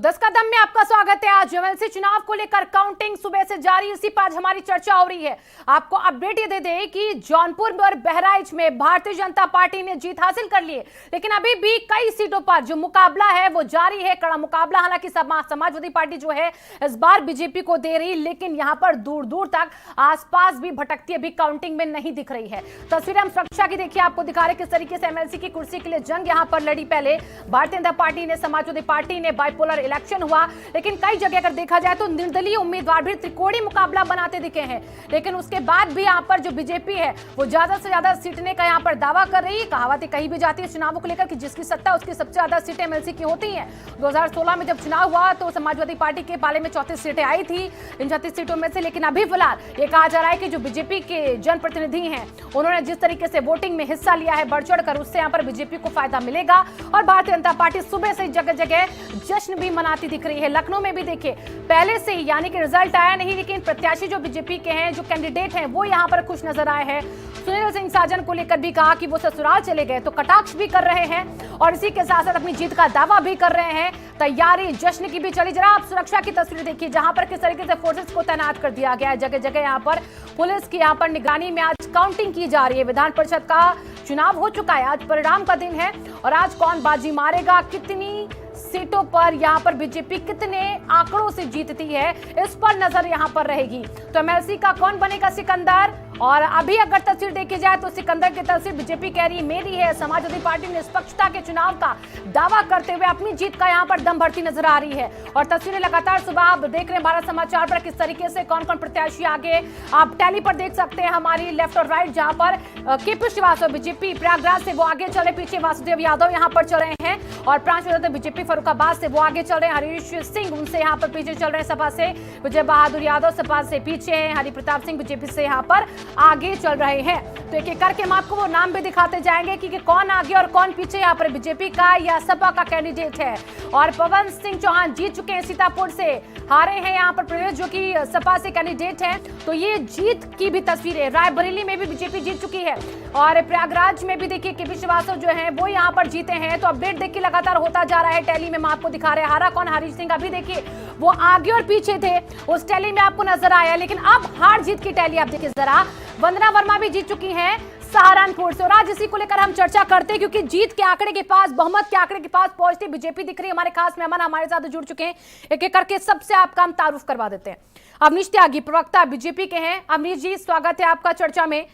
10 कदम में आपका स्वागत है। आज एमएलसी चुनाव को लेकर काउंटिंग सुबह से जारी, इसी पर आज हमारी चर्चा हो रही है। आपको अपडेट ये दे दें कि जौनपुर और बहराइच में भारतीय जनता पार्टी ने जीत हासिल कर ली है, लेकिन अभी भी कई सीटों पर जो मुकाबला है वो जारी है, कड़ा मुकाबला। हालांकि समाजवादी पार्टी जो है इस बार बीजेपी को दे रही, लेकिन यहाँ पर दूर दूर तक आसपास भी भटकती अभी काउंटिंग में नहीं दिख रही है। तस्वीरें हम सुरक्षा की देखिए, आपको दिखा रहे किस तरीके से एमएलसी की कुर्सी के लिए जंग यहाँ पर लड़ी। पहले भारतीय जनता पार्टी ने, समाजवादी पार्टी ने, बाइपोलर इलेक्शन हुआ, लेकिन कई जगह अगर देखा जाए तो निर्दलीय उम्मीदवार भी त्रिकोणीय मुकाबला बनाते दिखे हैं। लेकिन उसके बाद भी यहाँ पर जो बीजेपी है वो ज्यादा से ज्यादा सीटने का यहाँ पर दावा कर रही है। कहावतें कहीं भी जाती है चुनावों को लेकर कि जिसकी सत्ता उसकी सबसे ज्यादा सीटें एमएलसी की होती हैं। 2016 में जब चुनाव हुआ तो समाजवादी पार्टी के पाले में 34 सीटें आई थी इन 36 सीटों में से। लेकिन अभी फिलहाल ये कहा जा रहा है कि जो बीजेपी के जनप्रतिनिधि हैं उन्होंने जिस तरीके से वोटिंग में हिस्सा लिया है बढ़ चढ़कर, उससे यहाँ पर बीजेपी को फायदा मिलेगा। और भारतीय जनता पार्टी सुबह से जगह जगह जश्न भी मनाती दिख रही है। लखनऊ में भी देखिए पहले से ही, यानी कि रिजल्ट आया नहीं, लेकिन प्रत्याशी जो बीजेपी के हैं, जो कैंडिडेट हैं, वो यहाँ पर खुश नजर आए हैं। सुनील सिंह साजन को लेकर भी कहा कि वो ससुराल चले गए, तो कटाक्ष भी कर रहे हैं और इसी के साथ साथ अपनी जीत का दावा भी कर रहे हैं। तैयारी जश्न की भी चली। जरा आप सुरक्षा की तस्वीर देखिए, जहां पर किस तरीके से फोर्सेस को तैनात कर दिया गया है। जगह जगह यहाँ पर पुलिस की यहाँ पर निगरानी में आज काउंटिंग की जा रही है। विधान परिषद का चुनाव हो चुका है, आज परिणाम का दिन है और आज कौन बाजी मारेगा, कितनी सीटों पर यहाँ पर बीजेपी कितने आंकड़ों से जीतती है, इस पर नजर यहाँ पर रहेगी। तो एमएलसी का कौन बनेगा सिकंदर, और अभी अगर तस्वीर देखी जाए तो सिकंदर की तस्वीर बीजेपी कह रही मेरी है। समाजवादी पार्टी ने निष्पक्षता के चुनाव का दावा करते हुए अपनी जीत का यहाँ पर दम भरती नजर आ रही है। और तस्वीरें लगातार सुबह आप देख रहे हैं भारत समाचार पर किस तरीके से कौन कौन प्रत्याशी आगे आप टैली पर देख सकते हैं हमारी लेफ्ट और राइट, जहां पर केपी श्रीवास्तव बीजेपी प्रयागराज से वो आगे चले, पीछे वासुदेव यादव यहाँ पर चल रहे हैं और प्रांश बीजेपी फर्रुखाबाद से वो आगे चल रहे हैं। हरीश सिंह उनसे यहाँ पर पीछे चल रहे हैं सपा से, विजय बहादुर यादव सपा से पीछे हैं, हरि प्रताप सिंह बीजेपी से यहाँ पर आगे चल रहे हैं। तो एक एक करके हम आपको वो नाम भी दिखाते जाएंगे कि कौन आगे और कौन पीछे यहाँ पर बीजेपी का या सपा का कैंडिडेट है। और पवन सिंह चौहान जीत चुके हैं, सीतापुर से हारे हैं यहाँ पर प्रवेश, जो कि सपा से कैंडिडेट हैं। तो ये जीत की भी तस्वीर है। रायबरेली में भी बीजेपी जीत चुकी है और प्रयागराज में भी देखिए केपी श्रीवास्तव जो है वो यहाँ पर जीते हैं। तो अपडेट देखिए लगातार होता जा रहा है। टैली में हम आपको दिखा रहे हैं हारा कौन। हरीश सिंह अभी देखिए वो आगे और पीछे थे, उस टैली में आपको नजर आया, लेकिन अब हार जीत की टैली आप देखिए जरा। वंदना वर्मा भी जीत चुकी हैं सहारनपुर से। और आज इसी को लेकर हम चर्चा करते हैं क्योंकि जीत के आंकड़े के पास, बहुमत के आंकड़े के पास पहुंचती बीजेपी दिख रही है। हमारे खास मेहमान हमारे साथ जुड़ चुके हैं, एक एक करके सबसे आपका हम तारुफ करवा देते हैं। अवनीश त्यागी प्रवक्ता बीजेपी के हैं। अवनीश जी स्वागत है आपका चर्चा में।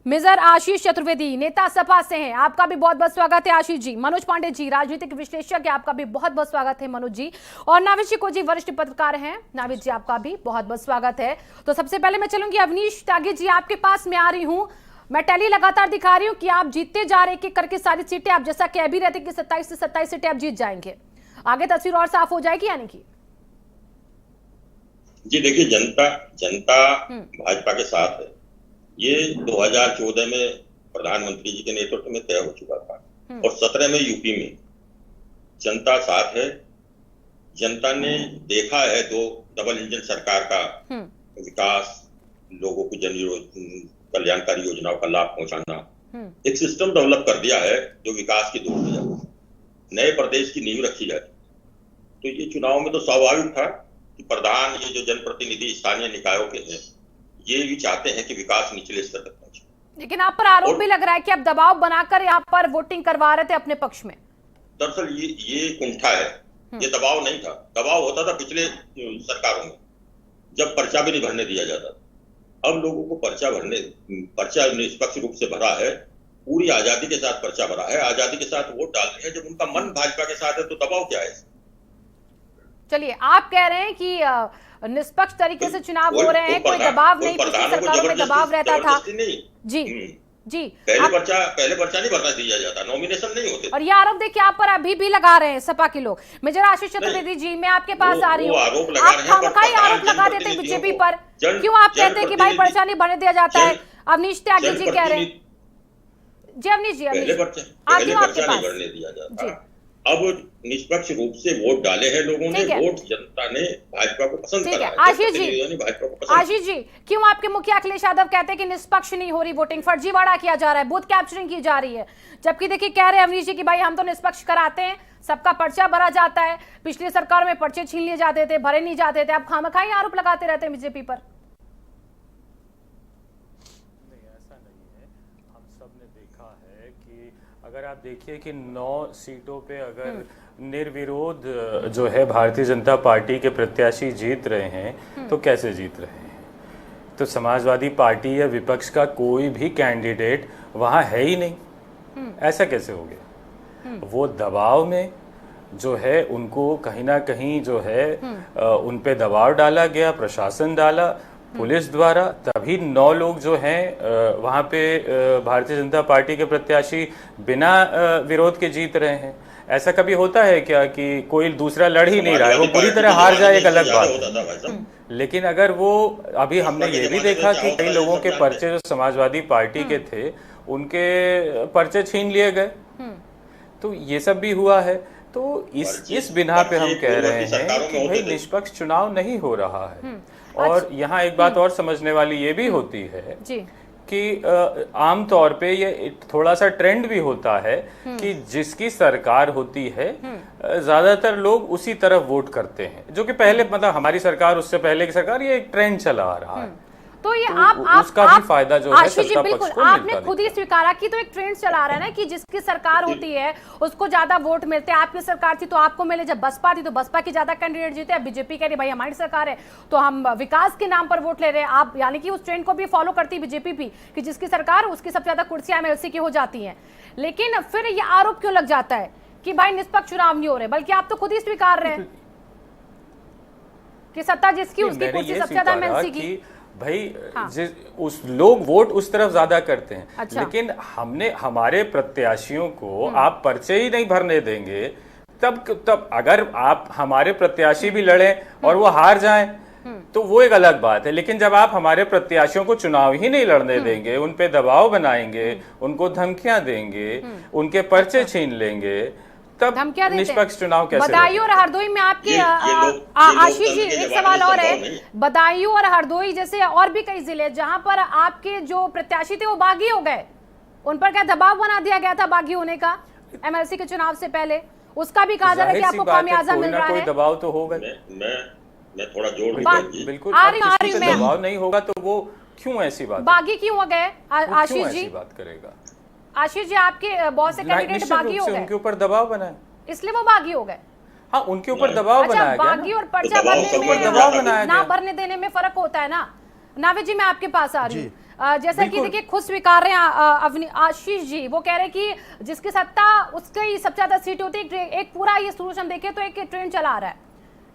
मेजर आशीष चतुर्वेदी नेता सपा से हैं, आपका भी बहुत बहुत स्वागत है आशीष जी। मनोज पांडे जी राजनीतिक विश्लेषक, आपका भी बहुत बहुत स्वागत है मनोज जी। और नाविद शिको जी वरिष्ठ पत्रकार हैं, नाविद जी आपका भी बहुत बहुत स्वागत है। तो सबसे पहले मैं चलूंगी अवनीश त्यागी जी आपके पास में आ रही हूँ। मैं टैली लगातार दिखा रही हूँ कि आप जीतते जा रहे हैं करके सारी सीटें, आप जैसा कह भी रहते कि 27 से 27 सीटें आप जीत जाएंगे, आगे तस्वीर और साफ हो जाएगी यानी कि? जी देखिए, जनता भाजपा के साथ है। ये 2014 में प्रधानमंत्री जी के नेतृत्व में तय हो चुका था और 17 में यूपी में जनता साथ है। जनता ने देखा है दो डबल इंजन सरकार का विकास, लोगों को जन कल्याणकारी योजनाओं का लाभ पहुंचाना, एक सिस्टम डेवलप कर दिया है जो विकास की दौड़ में जाए, नए प्रदेश की नींव रखी जाती। तो ये चुनाव में तो स्वाभाविक था कि प्रधान, ये जो जनप्रतिनिधि स्थानीय निकायों के हैं, ये भी चाहते हैं कि विकास निचले स्तर तक पहुंचे। लेकिन आप पर आरोप भी लग रहा है कि आप दबाव बनाकर यहाँ पर वोटिंग करवा रहे थे अपने पक्ष में। दरअसल ये कुंठा है, ये दबाव नहीं था। दबाव होता था पिछले सरकारों में, जब पर्चा भी नहीं भरने दिया जाता। अब लोगों को पर्चा निष्पक्ष रूप से भरा है, पूरी आजादी के साथ पर्चा भरा है, आजादी के साथ वोट डाल रहे हैं। जब उनका मन भाजपा के साथ है तो दबाव क्या है? चलिए, आप कह रहे हैं कि निष्पक्ष तरीके से चुनाव हो रहे हैं, कोई दबाव नहीं, पिछली सरकारों में दबाव रहता था। जी जी, पहले पर्चा नहीं भरना दिया जाता, नॉमिनेशन नहीं होते। और ये आरोप देखिए आप पर अभी भी लगा रहे हैं सपा के लोग। मेजर आशीष चतुर्वेदी जी, मैं आपके पास आ रही हूँ। आप खामखाई आरोप लगा देते हैं बीजेपी पर, क्यों आप कहते हैं कि भाई पर्चा नहीं भरने दिया जाता है? अवनीश त्यागी जी कह रहे हैं। जी अवनीश जी, पहले पर्चा नहीं भरने दिया जाता, अब निष्पक्ष रूप से वोट डाले हैं लोगों ने, ठीक है। वोट जनता ने भाजपा को पसंद ठीक करा है। है, आशीष जी, जनप्रतिनिधियों ने भाजपा को पसंद आशीष जी, क्यों आपके मुखिया अखिलेश यादव कहते हैं कि निष्पक्ष नहीं हो रही वोटिंग, फर्जीवाड़ा किया जा रहा है, बूथ कैप्चरिंग की जा रही है, जबकि देखिए कह रहे हैं अवनीश जी कि भाई हम तो निष्पक्ष कराते हैं, सबका पर्चा भरा जाता है, पिछली सरकार में पर्चे छीन लिए जाते थे, भरे नहीं जाते थे, अब खामखाई आरोप लगाते रहते हैं बीजेपी पर। अगर आप देखिए कि 9 सीटों पे अगर निर्विरोध जो है भारतीय जनता पार्टी के प्रत्याशी जीत रहे हैं तो कैसे जीत रहे हैं? तो समाजवादी पार्टी या विपक्ष का कोई भी कैंडिडेट वहां है ही नहीं, ऐसा कैसे हो गया? वो दबाव में जो है उनको कहीं ना कहीं जो है उन पे दबाव डाला गया, प्रशासन डाला, पुलिस द्वारा, तभी 9 लोग जो हैं वहाँ पे भारतीय जनता पार्टी के प्रत्याशी बिना विरोध के जीत रहे हैं। ऐसा कभी होता है क्या कि कोई दूसरा लड़ ही नहीं रहा है, वो पूरी तरह हार जाए, एक अलग बात है। लेकिन अगर वो अभी हमने ये भी देखा कि कई लोगों के पर्चे जो समाजवादी पार्टी के थे उनके पर्चे छीन लिए गए, तो ये सब भी हुआ है। तो इस बिना पे हम कह रहे हैं कि भाई निष्पक्ष चुनाव नहीं हो रहा है। और यहाँ एक बात और समझने वाली ये भी होती है कि आमतौर पे ये थोड़ा सा ट्रेंड भी होता है कि जिसकी सरकार होती है ज्यादातर लोग उसी तरफ वोट करते हैं, जो कि पहले मतलब हमारी सरकार, उससे पहले की सरकार, ये एक ट्रेंड चला आ रहा है। तो ये तो उसका भी फायदा जो है सत्ता पक्ष को आपने खुद ही स्वीकारा कि तो एक ट्रेंड चला रहा है ना कि जिसकी सरकार होती है उसको ज्यादा वोट मिलते हैं। आपकी सरकार थी तो आपको मिले, जब बसपा थी तो बसपा की ज्यादा कैंडिडेट जीते, अब बीजेपी कह रही भाई हमारी सरकार है तो हम विकास के नाम पर वोट ले रहे हैं। आप यानी कि उस ट्रेंड को भी फॉलो करती है बीजेपी भी कि जिसकी सरकार उसकी सबसे ज्यादा कुर्सियां एमएलसी की हो जाती है। लेकिन फिर ये आरोप क्यों लग जाता है कि भाई निष्पक्ष चुनाव नहीं हो रहे, बल्कि आप तो खुद ही स्वीकार रहे हैं कि सत्ता जिसकी उसकी कुर्सी सबसे ज्यादा एमएलसी की। भाई उस लोग वोट उस तरफ ज्यादा करते हैं। अच्छा। लेकिन हमने हमारे प्रत्याशियों को आप पर्चे ही नहीं भरने देंगे, तब अगर आप हमारे प्रत्याशी भी लड़े और वो हार जाएं तो वो एक अलग बात है। लेकिन जब आप हमारे प्रत्याशियों को चुनाव ही नहीं लड़ने देंगे, उन पे दबाव बनाएंगे, उनको धमकियां देंगे, उनके पर्चे छीन लेंगे, तब निष्पक्ष चुनाव कैसे? बदायूं और हरदोई में आपके आशीष जी एक सवाल और है, बदायूं और हरदोई जैसे और भी कई जिले जहां पर आपके जो प्रत्याशी थे वो बागी हो गए, उन पर क्या दबाव बना दिया गया था बागी होने का एमएलसी के चुनाव से पहले? उसका भी कहा जा रहा है कि आपको खामियाजा मिल रहा है। कोई दबाव तो होगा। मैं थोड़ा जोड़ बिल्कुल दबाव नहीं होगा तो वो क्यों ऐसी बात, बागी क्यों हो गए? आशीष जी बात करेगा। आशीष जी आपके बहुत से कैंडिडेट बागी हो गए, उनके ऊपर दबाव बनाया इसलिए वो बागी हो गए। हाँ, उनके ऊपर दबाव बनाया गया। बागी और पर्चा भरने में दबाव बनाया ना भरने देने में फर्क होता है ना। नावे जी मैं आपके पास आ रही हूँ, जैसा कि देखिए खुद स्वीकार रहे हैं आशीष जी, वो कह रहे हैं कि जिसकी सत्ता उसकी सबसे ज्यादा सीट होती है। एक पूरा ये सोल्यूशन देखे तो एक ट्रेंड चला आ रहा है,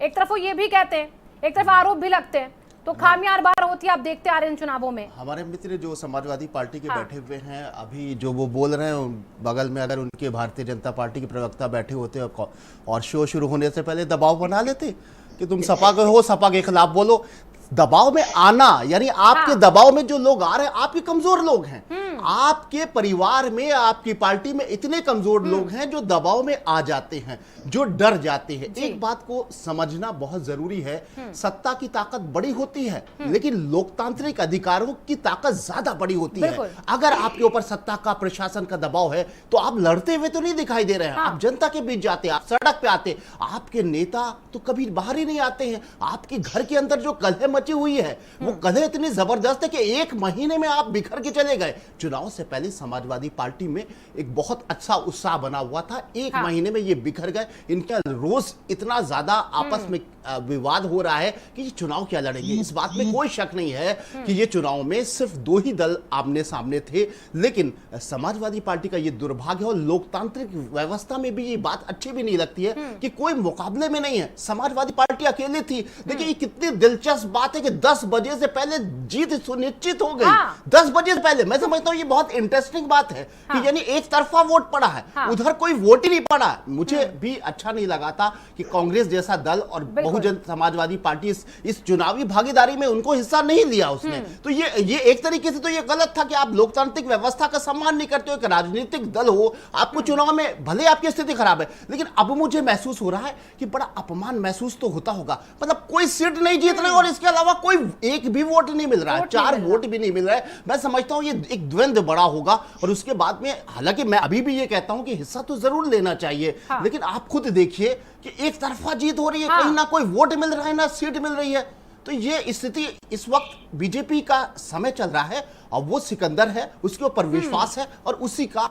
एक तरफ वो ये भी कहते हैं, एक तरफ आरोप भी लगते हैं, तो खामियां हर बार होती है, आप देखते आ रहे हैं चुनावों में। हमारे मित्र जो समाजवादी पार्टी के बैठे हुए हैं अभी जो वो बोल रहे हैं, बगल में अगर उनके भारतीय जनता पार्टी के प्रवक्ता बैठे होते और शो शुरू होने से पहले दबाव बना लेते कि तुम सपा के हो, सपा के खिलाफ बोलो। दबाव में आना यानी आपके दबाव में जो लोग आ रहे हैं आपके कमजोर लोग हैं। आपके परिवार में, आपकी पार्टी में इतने कमजोर लोग हैं जो दबाव में आ जाते हैं, जो डर जाते हैं। एक बात को समझना बहुत जरूरी है, सत्ता की ताकत बड़ी होती है लेकिन लोकतांत्रिक अधिकारों की ताकत ज्यादा बड़ी होती है। अगर आपके ऊपर सत्ता का, प्रशासन का दबाव है तो आप लड़ते हुए तो नहीं दिखाई दे रहे हैं। आप जनता के बीच जाते हैं, आप सड़क पे आते, आपके नेता तो कभी बाहर ही नहीं आते हैं। आपके घर के अंदर जो कलह मची हुई है वो कलह इतनी जबरदस्त है कि 1 महीने में आप बिखर के चले गए। चुनाव से पहले समाजवादी पार्टी में एक बहुत अच्छा उत्साह बना हुआ था, 1 महीने में ये बिखर गए। इनका रोज इतना ज्यादा आपस में विवाद हो रहा है कि चुनाव क्या लड़ेंगे। इस बात में कोई शक नहीं है कि ये चुनाव में सिर्फ 2 ही दल आमने सामने थे। लेकिन समाजवादी पार्टी का ये दुर्भाग्य है और लोकतांत्रिक व्यवस्था में भी ये बात अच्छी भी नहीं लगती है कि कोई मुकाबले में नहीं है। समाजवादी पार्टी अकेले थी। देखिए ये कितनी दिलचस्प बात है कि 10 बजे से पहले जीत सुनिश्चित हो गई। 10 बजे से पहले मैं समझता हूँ ये बहुत इंटरेस्टिंग बात है कि यानी एक तरफा वोट पड़ा है, उधर कोई वोट ही नहीं पड़ा। मुझे भी अच्छा नहीं लगा था कि कांग्रेस जैसा दल और बहुजन समाजवादी पार्टी इस चुनावी भागीदारी में उनको हिस्सा नहीं लिया उसने। तो ये एक तरीके से तो ये गलत था कि आप लोकतांत्रिक व्यवस्था का सम्मान नहीं करते हो। एक राजनीतिक दल हो, आपको चुनाव में भले आपकी स्थिति खराब है, लेकिन अब मुझे महसूस हो रहा है कि बड़ा अपमान महसूस तो होता होगा। मतलब कोई सीट नहीं जीत रहे और इसके अलावा कोई एक भी वोट नहीं मिल रहा है, 4 वोट भी नहीं मिल रहा है। मैं समझता हूं ये एक द्वंद्व बड़ा होगा और उसके बाद में, हालांकि मैं अभी भी ये कहता हूं कि हिस्सा तो जरूर लेना चाहिए, लेकिन आप खुद देखिए कि एक तरफा जीत हो रही है, कहीं ना कोई वोट मिल रहा है ना सीट मिल रही है। तो ये स्थिति इस वक्त बीजेपी का समय चल रहा है और वो सिकंदर है, उसके ऊपर विश्वास है और उसी का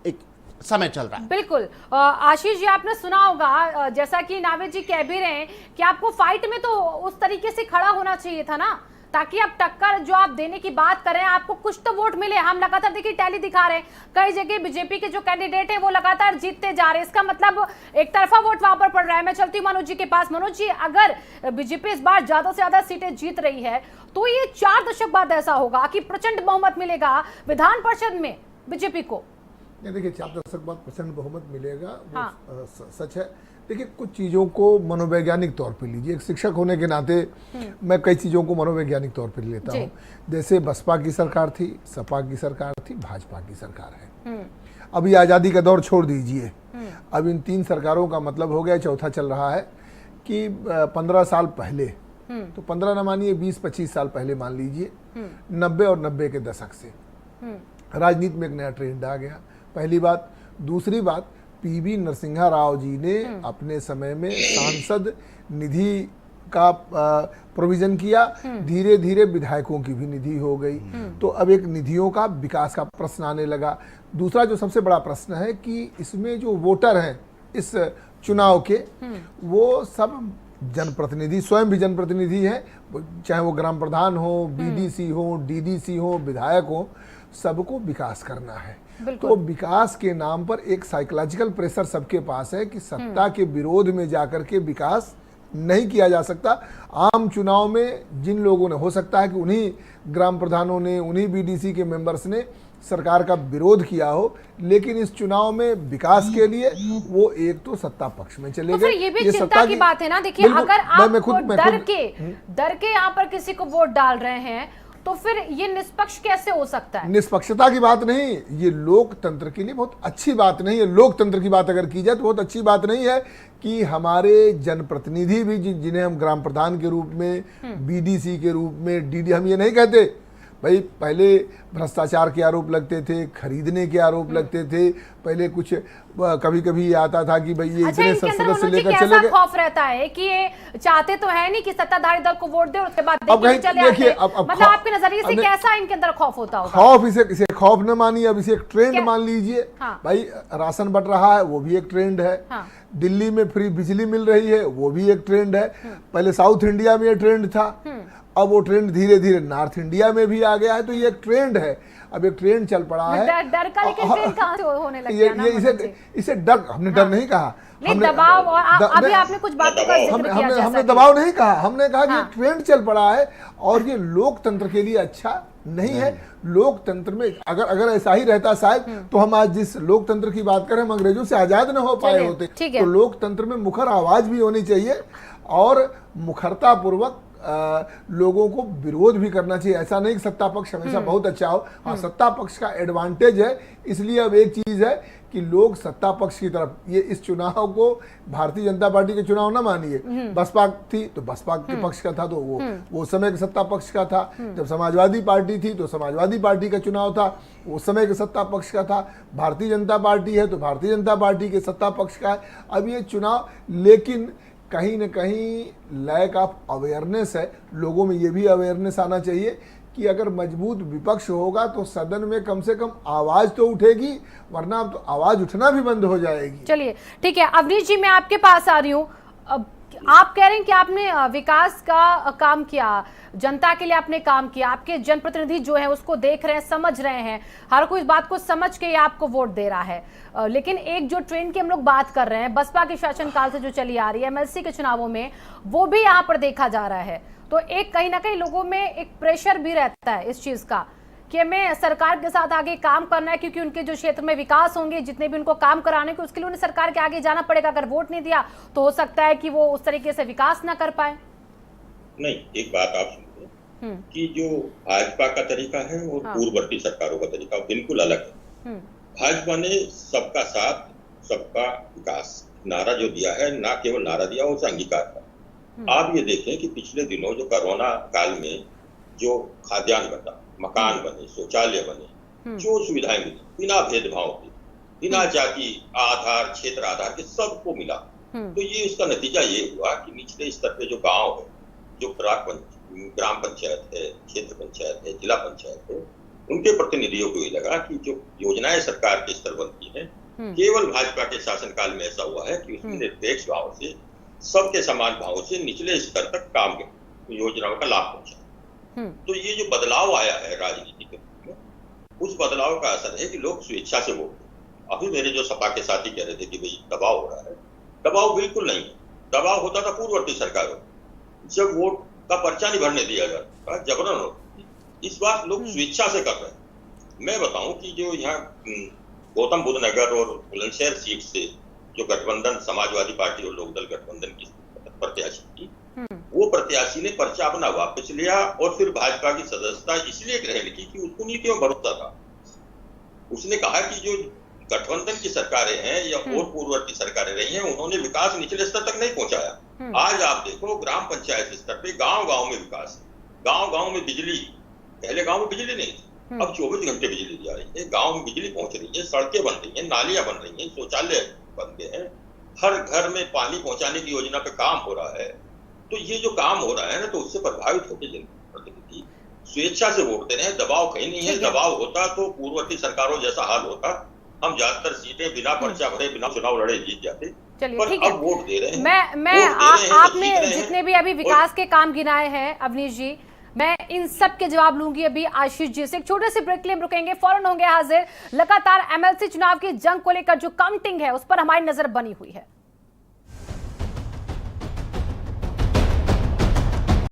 एक समय चल रहा है। बिल्कुल। आशीष जी, आपने सुना होगा जैसा कि नावेद जी कह भी रहे हैं कि आपको फाइट में तो उस तरीके से खड़ा होना चाहिए था ना, ताकि आप टक्कर जो आप देने की बात करें, आपको कुछ तो वोट मिले। हम लगातार देखिए टैली दिखा रहे हैं, कई जगह बीजेपी के जो कैंडिडेट है वो लगातार जीतते जा रहे हैं। इसका मतलब एक तरफा वोट वहां पर पड़ रहा है। मैं चलती हूँ मनोज जी के पास। मनोज जी, अगर बीजेपी इस बार ज्यादा से ज्यादा सीटें जीत रही है तो ये 4 दशक बाद ऐसा होगा कि प्रचंड बहुमत मिलेगा विधान परिषद में बीजेपी को। देखिए 4 दशक बाद प्रचंड बहुमत मिलेगा, वो सच है। देखिए कुछ चीज़ों को मनोवैज्ञानिक तौर पे लीजिए। एक शिक्षक होने के नाते मैं कई चीज़ों को मनोवैज्ञानिक तौर पे लेता हूँ। जैसे बसपा की सरकार थी, सपा की सरकार थी, भाजपा की सरकार है। अभी आज़ादी का दौर छोड़ दीजिए, अब इन 3 सरकारों का मतलब हो गया, चौथा चल रहा है कि 15 साल पहले, तो 15 न मानिए 20-25 साल पहले मान लीजिए, 90 और 90 के दशक से राजनीति में एक नया ट्रेंड आ गया, पहली बात। दूसरी बात, पीवी नरसिम्हा राव जी ने अपने समय में सांसद निधि का प्रोविजन किया, धीरे धीरे विधायकों की भी निधि हो गई। तो अब एक निधियों का विकास का प्रश्न आने लगा। दूसरा जो सबसे बड़ा प्रश्न है कि इसमें जो वोटर हैं इस चुनाव के, वो सब जनप्रतिनिधि, स्वयं भी जनप्रतिनिधि हैं, चाहे वो ग्राम प्रधान हो, बीडीसी हो, डीडीसी हो, विधायक हो, सबको विकास करना है। तो विकास के नाम पर एक साइकोलॉजिकल प्रेशर सबके पास है कि सत्ता के विरोध में जाकर के विकास नहीं किया जा सकता। आम चुनाव में जिन लोगों ने, हो सकता है कि उन्हीं ग्राम प्रधानों ने, उन्हीं बीडीसी के मेंबर्स ने सरकार का विरोध किया हो, लेकिन इस चुनाव में विकास के लिए वो एक तो सत्ता पक्ष में चले गए। तो फिर ये भी चिंता की बात है ना। देखिए अगर आप डर के यहाँ पर किसी को वोट डाल रहे हैं तो फिर ये निष्पक्ष कैसे हो सकता है? निष्पक्षता की बात नहीं, ये लोकतंत्र के लिए बहुत अच्छी बात नहीं है। लोकतंत्र की बात अगर की जाए तो बहुत अच्छी बात नहीं है कि हमारे जनप्रतिनिधि भी जिन्हें हम ग्राम प्रधान के रूप में, बीडीसी के रूप में, डीडी, हम ये नहीं कहते भाई, पहले भ्रष्टाचार के आरोप लगते थे, खरीदने के आरोप लगते थे, पहले कुछ कभी कभी आता था कि भाई ये इतने सदस्य लेकर चले गए। खौफ रहता है कि ये चाहते तो है नहीं कि सत्ताधारी दल को वोट दे और उसके बाद देखिए, मतलब आपके नजरिए से कैसा इनके अंदर खौफ होता होगा? खौफ, इसे खौफ न मानिए, अब इसे एक ट्रेंड मान लीजिए। भाई राशन बंट रहा है, वो भी एक ट्रेंड है। दिल्ली में फ्री बिजली मिल रही है, वो भी एक ट्रेंड है। पहले साउथ इंडिया में ये ट्रेंड था, अब वो ट्रेंड धीरे धीरे नॉर्थ इंडिया में भी आ गया है। तो ये एक ट्रेंड है, अब एक ट्रेंड चल पड़ा है। डर का लेकिन ट्रेंड कहां से होने लग गया ना? इसे डर, हमने डर नहीं कहा, हमने दबाव, और अभी आपने कुछ बातों का जिक्र किया, हमने दबाव नहीं कहा, हमने कहा कि ट्रेंड चल पड़ा है और ये लोकतंत्र के लिए अच्छा नहीं है। लोकतंत्र में अगर ऐसा ही रहता शायद तो हम आज जिस लोकतंत्र की बात करें, हम अंग्रेजों से आजाद न हो पाए होते। तो लोकतंत्र में मुखर आवाज भी होनी चाहिए और मुखरता पूर्वक लोगों को विरोध भी करना चाहिए। ऐसा नहीं कि सत्ता पक्ष हमेशा बहुत अच्छा हो। हाँ, सत्ता पक्ष का एडवांटेज है, इसलिए अब एक चीज है कि लोग सत्ता पक्ष की तरफ, ये इस चुनाव को भारतीय जनता पार्टी के चुनाव ना मानिए। बसपा थी तो बसपा के पक्ष का था, तो वो समय के सत्ता पक्ष का था। जब समाजवादी पार्टी थी तो समाजवादी पार्टी का चुनाव था, उस समय के सत्ता पक्ष का था। भारतीय जनता पार्टी है तो भारतीय जनता पार्टी के सत्ता पक्ष का है अब ये चुनाव। लेकिन कहीं न कहीं लैक ऑफ अवेयरनेस है, लोगों में ये भी अवेयरनेस आना चाहिए कि अगर मजबूत विपक्ष होगा तो सदन में कम से कम आवाज तो उठेगी, वरना तो आवाज उठना भी बंद हो जाएगी। चलिए ठीक है, अवनीश जी मैं आपके पास आ रही हूँ। आप कह रहे हैं कि आपने विकास का काम किया, जनता के लिए आपने काम किया, आपके जनप्रतिनिधि जो है उसको देख रहे हैं, समझ रहे हैं, हर कोई इस बात को समझ के आपको वोट दे रहा है। लेकिन एक जो ट्रेंड की हम लोग बात कर रहे हैं, बसपा के शासनकाल से जो चली आ रही है, एमएलसी के चुनावों में वो भी यहाँ पर देखा जा रहा है। तो एक कहीं ना कहीं लोगों में एक प्रेशर भी रहता है इस चीज का कि हमें सरकार के साथ आगे काम करना है, क्योंकि उनके जो क्षेत्र में विकास होंगे, जितने भी उनको काम कराने के, उसके लिए उन्हें सरकार के आगे जाना पड़ेगा। अगर वोट नहीं दिया तो हो सकता है कि वो उस तरीके से विकास ना कर पाए। नहीं, एक बात आप सुनिए कि जो भाजपा का तरीका है और पूर्ववर्ती सरकारों का तरीका बिल्कुल अलग है। भाजपा ने सबका साथ सबका विकास नारा जो दिया है, ना केवल नारा दिया, उसे अंगीकार था। आप ये देखें कि पिछले दिनों जो कोरोना काल में जो खाद्यान्न बना, मकान बने, शौचालय बने, जो सुविधाएं मिली बिना भेदभाव के, बिना जाति आधार, क्षेत्र आधार के सबको मिला। तो ये इसका नतीजा ये हुआ कि निचले स्तर पे जो गांव है, जो ग्राम पंचायत है, क्षेत्र पंचायत है, जिला पंचायत है, उनके प्रतिनिधियों को ये लगा कि जो योजनाएं सरकार के स्तर बनती हैं, केवल भाजपा के शासनकाल में ऐसा हुआ है कि उसमें निरपेक्ष भाव से, सबके समान भाव से निचले स्तर तक काम के योजनाओं का लाभ पहुंचा। तो ये जो बदलाव आया है राजनीति के में, उस बदलाव का असर है कि लोग स्वेच्छा से वोट दें। अभी मेरे जो सपा के साथी कह रहे थे कि भाई दबाव हो रहा है, दबाव बिल्कुल नहीं है। दबाव होता था पूर्ववर्ती सरकारों में, जब वोट का पर्चा नहीं भरने दिया जाता, जबरन होती। इस बार लोग स्वेच्छा से कर रहे हैं। मैं बताऊं कि जो यहाँ गौतम बुद्ध नगर और बुलंदशहर सीट से जो गठबंधन समाजवादी पार्टी और लोकदल गठबंधन की प्रत्याशी थी, वो प्रत्याशी ने पर्चा अपना वापस लिया और फिर भाजपा की सदस्यता इसलिए ग्रहण की कि उसको नीतियों में भरोसा था। उसने कहा कि जो गठबंधन की सरकारें हैं या और पूर्ववर्ती सरकारें रही हैं, उन्होंने विकास निचले स्तर तक नहीं पहुंचाया। आज आप देखो ग्राम पंचायत स्तर पे गांव-गांव में विकास, गांव-गांव में बिजली। पहले गांव में बिजली नहीं थी, अब 24 घंटे बिजली दी जा रही है, गांव में बिजली पहुंच रही है, सड़कें बन रही हैं, नालियां बन रही हैं, शौचालय बन गए हैं, हर घर में पानी पहुंचाने की योजना पे काम हो रहा है। तो ये जो काम हो रहा है ना, तो उससे प्रभावित होकर जनप्रतिनिधि स्वेच्छा से वोट दे रहे हैं। दबाव कहीं नहीं है। दबाव होता तो पूर्ववर्ती सरकारों जैसा हाल होता, हम ज्यादातर सीटें बिना पर्चा भरे, बिना चुनाव लड़े जीत जाते। चलिए पर ठीक है, अब वोट दे रहे हैं। आपने जितने भी अभी विकास के काम गिनाए हैं अवनीश जी, मैं इन सब के जवाब लूंगी अभी आशीष जी से। एक छोटे से ब्रेक के लिए रुकेंगे, फौरन होंगे हाजिर। लगातार एमएलसी चुनाव की जंग को लेकर जो काउंटिंग है उस पर हमारी नजर बनी हुई है।